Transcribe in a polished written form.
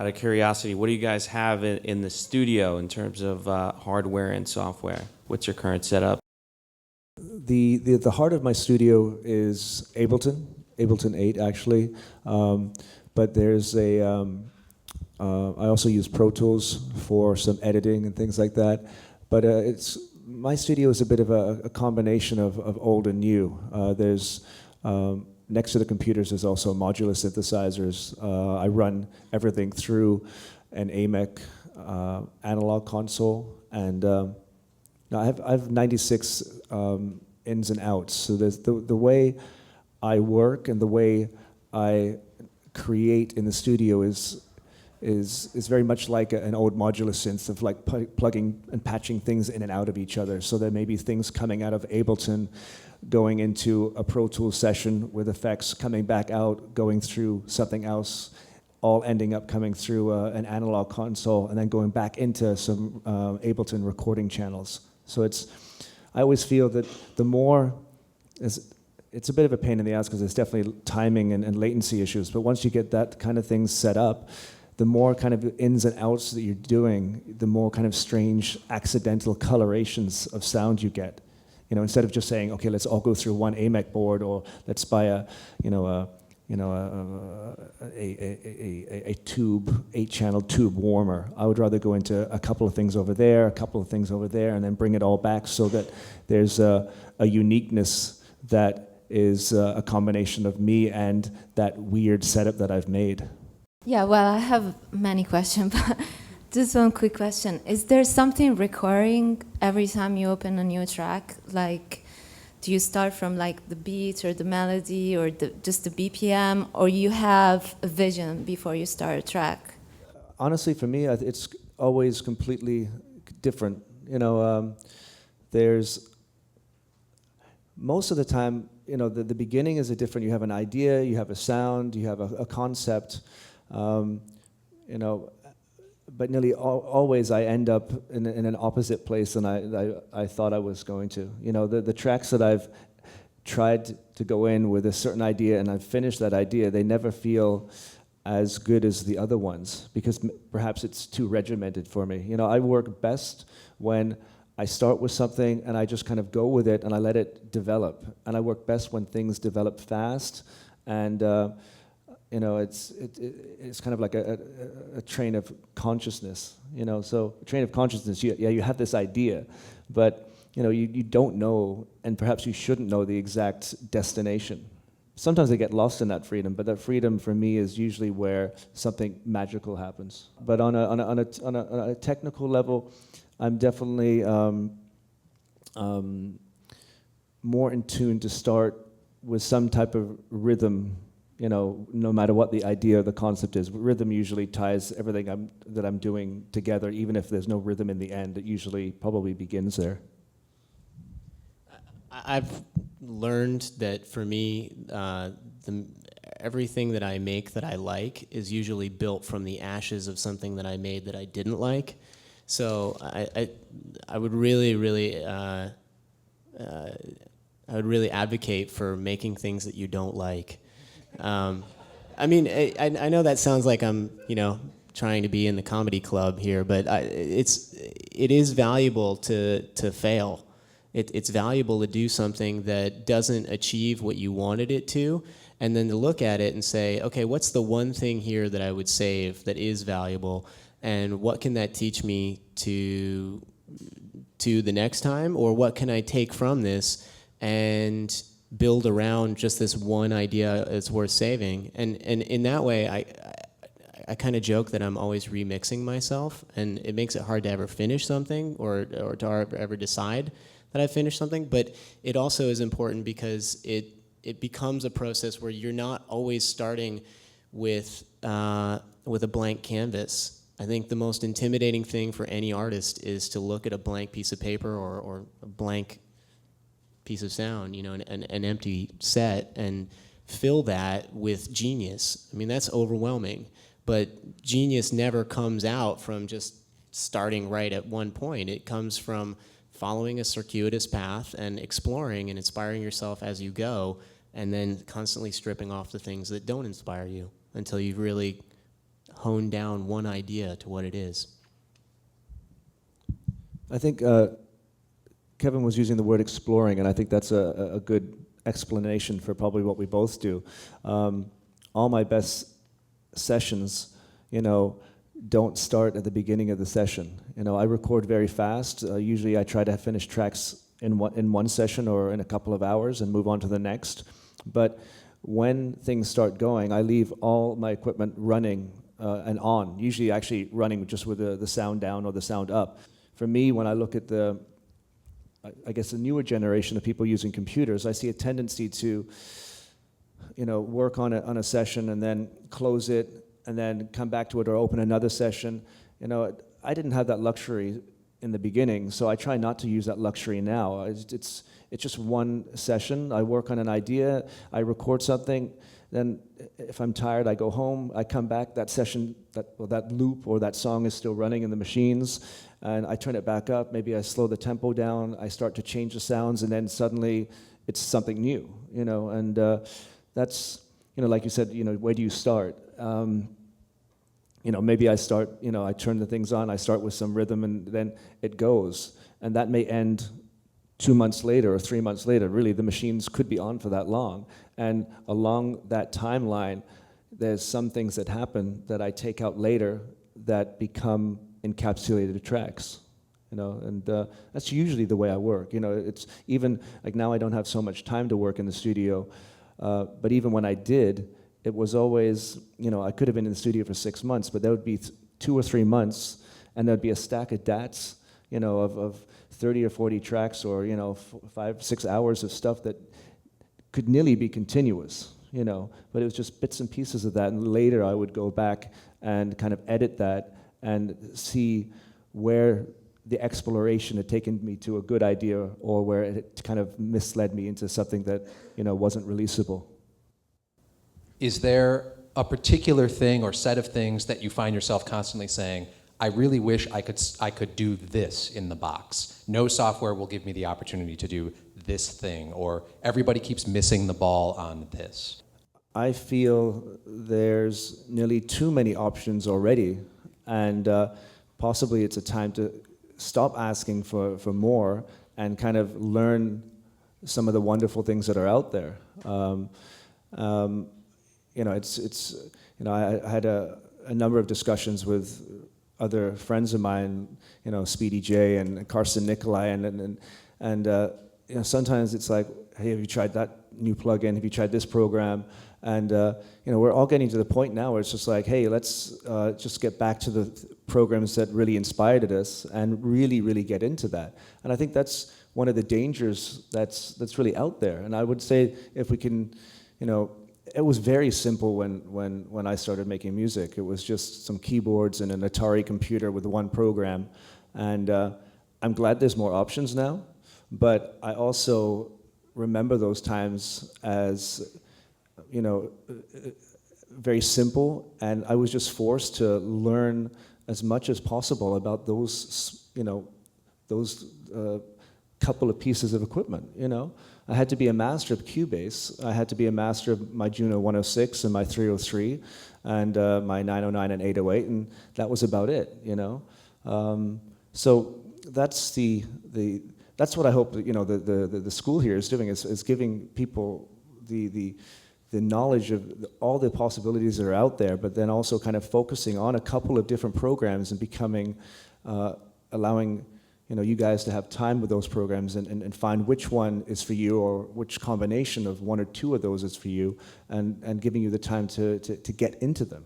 out of curiosity, what do you guys have in the studio in terms of hardware and software? What's your current setup? The heart of my studio is Ableton 8 actually, but there's I also use Pro Tools for some editing and things like that. But my studio is a bit of a combination of old and new. There's next to the computers there's also modular synthesizers. I run everything through an AMEC analog console, and I have 96 ins and outs. So there's the way I work and the way I create in the studio is very much like an old modular synth of like plugging and patching things in and out of each other. So there may be things coming out of Ableton, going into a Pro Tools session with effects, coming back out, going through something else, all ending up coming through an analog console, and then going back into some Ableton recording channels. So I always feel that the more, it's a bit of a pain in the ass because there's definitely timing and latency issues, but once you get that kind of thing set up, the more kind of ins and outs that you're doing, the more kind of strange accidental colorations of sound you get. You know, instead of just saying, okay, let's all go through one AMEC board, or let's buy a tube, 8-channel tube warmer. I would rather go into a couple of things over there, a couple of things over there, and then bring it all back so that there's a uniqueness that is a combination of me and that weird setup that I've made. Yeah, well, I have many questions, but just one quick question. Is there something recurring every time you open a new track? Like, do you start from like the beat or the melody or just the BPM, or you have a vision before you start a track? Honestly, for me, it's always completely different. You know, there's most of the time, you know, the beginning is different. You have an idea, you have a sound, you have a concept. You know, but nearly always I end up in an opposite place than I thought I was going to. You know, the tracks that I've tried to go in with a certain idea and I've finished that idea, they never feel as good as the other ones because perhaps it's too regimented for me. You know, I work best when I start with something and I just kind of go with it and I let it develop. And I work best when things develop fast, and you know, it's kind of like a train of consciousness, you know. So a train of consciousness, you have this idea, but you know, you don't know, and perhaps you shouldn't know the exact destination. Sometimes I get lost in that freedom, but that freedom for me is usually where something magical happens. But on a technical level, I'm definitely more in tune to start with some type of rhythm. You know, no matter what the idea or the concept is, rhythm usually ties everything that I'm doing together. Even if there's no rhythm in the end, it usually probably begins there. I've learned that for me, everything that I make that I like is usually built from the ashes of something that I made that I didn't like. So I would really advocate for making things that you don't like. I mean, I know that sounds like I'm, you know, trying to be in the comedy club here, but it is valuable to fail. It's valuable to do something that doesn't achieve what you wanted it to, and then to look at it and say, okay, what's the one thing here that I would save that is valuable, and what can that teach me to the next time, or what can I take from this and build around just this one idea that's worth saving. And in that way, I kind of joke that I'm always remixing myself, and it makes it hard to ever finish something or to ever decide that I finished something. But it also is important because it becomes a process where you're not always starting with a blank canvas. I think the most intimidating thing for any artist is to look at a blank piece of paper or a blank piece of sound, you know, an empty set, and fill that with genius. I mean, that's overwhelming. But genius never comes out from just starting right at one point. It comes from following a circuitous path and exploring and inspiring yourself as you go, and then constantly stripping off the things that don't inspire you until you've really hone down one idea to what it is. I think Kevin was using the word exploring, and I think that's a good explanation for probably what we both do. All my best sessions, don't start at the beginning of the session. I record very fast. Usually I try to finish tracks in one session or in a couple of hours and move on to the next. But when things start going, I leave all my equipment running and on, usually actually running just with the sound down or the sound up. For me, when I look at the newer generation of people using computers, I see a tendency to, work on a session and then close it and then come back to it or open another session. I didn't have that luxury in the beginning, so I try not to use that luxury now. It's just one session. I work on an idea, I record something, then if I'm tired, I go home, I come back, that session, that loop or that song is still running in the machines, and I turn it back up, maybe I slow the tempo down, I start to change the sounds, and then suddenly it's something new, and that's, like you said, where do you start? Maybe I start, I turn the things on, I start with some rhythm, and then it goes. And that may end 2 months later or 3 months later. Really, the machines could be on for that long. And along that timeline, there's some things that happen that I take out later that become encapsulated tracks. And that's usually the way I work. It's even, like now I don't have so much time to work in the studio, but even when I did, it was always, I could have been in the studio for 6 months, but there would be 2 or 3 months, and there'd be a stack of DATs, of 30 or 40 tracks, or 5, 6 hours of stuff that could nearly be continuous, but it was just bits and pieces of that. And later I would go back and kind of edit that and see where the exploration had taken me to a good idea, or where it kind of misled me into something that wasn't releasable. Is there a particular thing or set of things that you find yourself constantly saying, I really wish I could do this in the box. No software will give me the opportunity to do this thing, or everybody keeps missing the ball on this? I feel there's nearly too many options already, and possibly it's a time to stop asking for more and kind of learn some of the wonderful things that are out there. I had a number of discussions with other friends of mine, Speedy J and Carson Nicolai, and sometimes it's like, hey, have you tried that new plugin? Have you tried this program? And we're all getting to the point now where it's just like, hey, let's just get back to the programs that really inspired us and really, really get into that. And I think that's one of the dangers that's really out there. And I would say if we can, it was very simple when I started making music. It was just some keyboards and an Atari computer with one program. And I'm glad there's more options now, but I also remember those times as, very simple, and I was just forced to learn as much as possible about those, couple of pieces of equipment, I had to be a master of Cubase. I had to be a master of my Juno 106 and my 303 and my 909 and 808, and that was about it, So that's that's what I hope the school here is doing, is giving people the knowledge of all the possibilities that are out there, but then also kind of focusing on a couple of different programs and becoming, allowing you guys to have time with those programs and find which one is for you, or which combination of one or two of those is for you, and giving you the time to get into them.